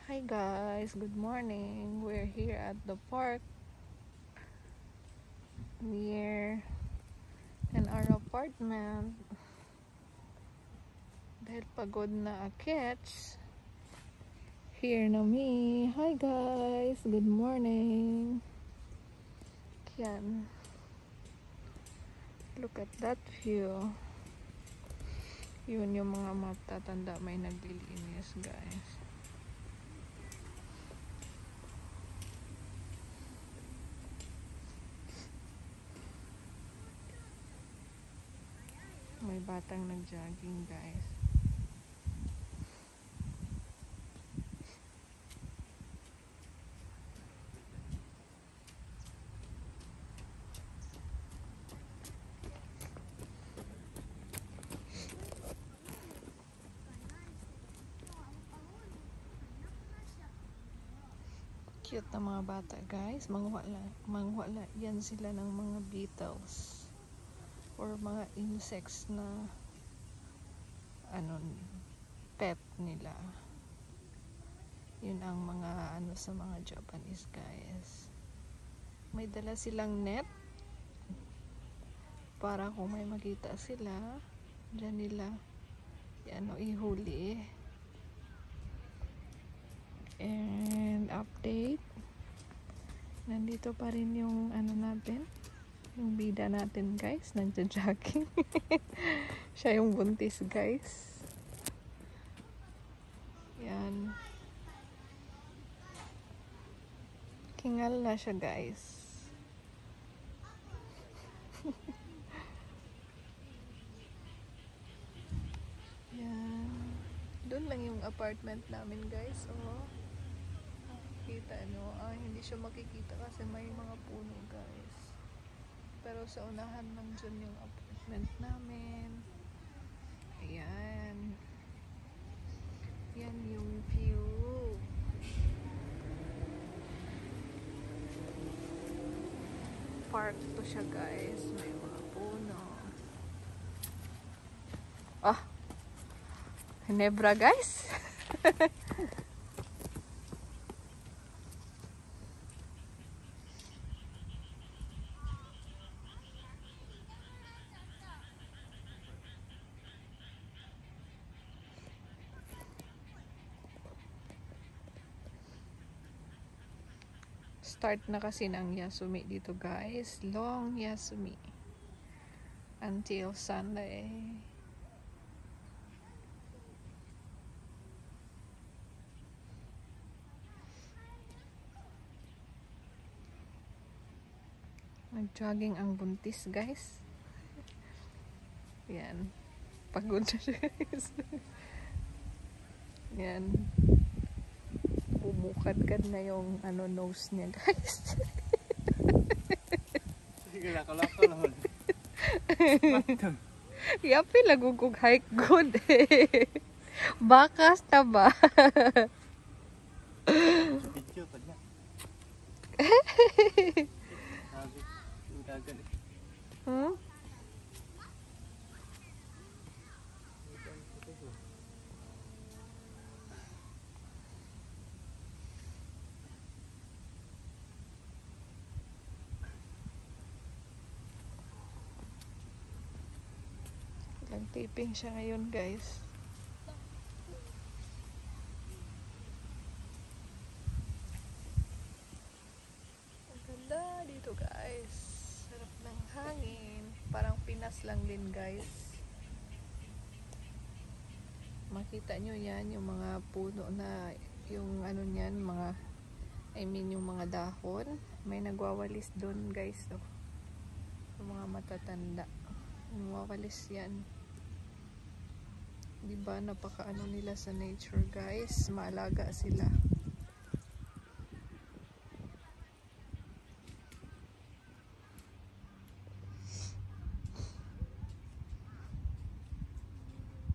Hi guys, good morning. We're here at the park near in our apartment. Dahil pagod na akits, here na me. Hi guys, good morning. Yan. Look at that view. Yun yung mga matatanda may naglilinis guys. May batang nag-jogging guys. Cute na mga bata guys. Mangwala yan sila ng mga beetles or mga insects na pet nila. Yun ang mga sa mga Japanese guys. May dala silang net para kung may makita sila dyan nila ihuli. And update, nandito pa rin yung natin, yung bida natin guys, nagja-jogging. Siya yung buntis guys. Yan, kingal na siya guys. Yan, doon lang yung apartment namin guys. Kita hindi siya makikita kasi may mga puno guys, pero sa unahan lang dyan yung apartment namin. Ayan, yan yung view. Park to siya guys, may mga puno. Ginebra guys. Start na kasi ng Yasumi dito guys. Long Yasumi until Sunday. Nag-jogging ang buntis guys. Yan, pagod na siya guys. Yan, bumukad-kad na yung nose niya guys. Sige, lako-lako naman. Yapi lagugug hike good eh. Bakas ta ba? Video pa niya. Nag-taping siya ngayon guys. Ang ganda dito guys. Sarap ng hangin. Parang Pinas lang din guys. Makita nyo yan yung mga puno na yung niyan, yung mga dahon. May nagwawalis doon guys. Yung mga matatanda. Nagwawalis yan. Diba napaka nila sa nature guys, maalaga sila.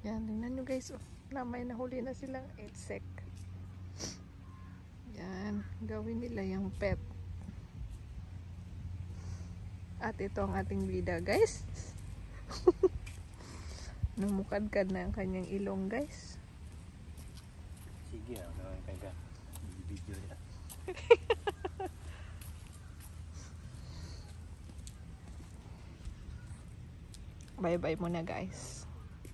Yan, tingnan nyo guys, may nahuli na silang insect. Yan, gawin nila yung pet. At ito ang ating bida guys. Namukadkad na ang kanyang ilong guys. Sige, gawin ka. video niya. Bye-bye muna guys.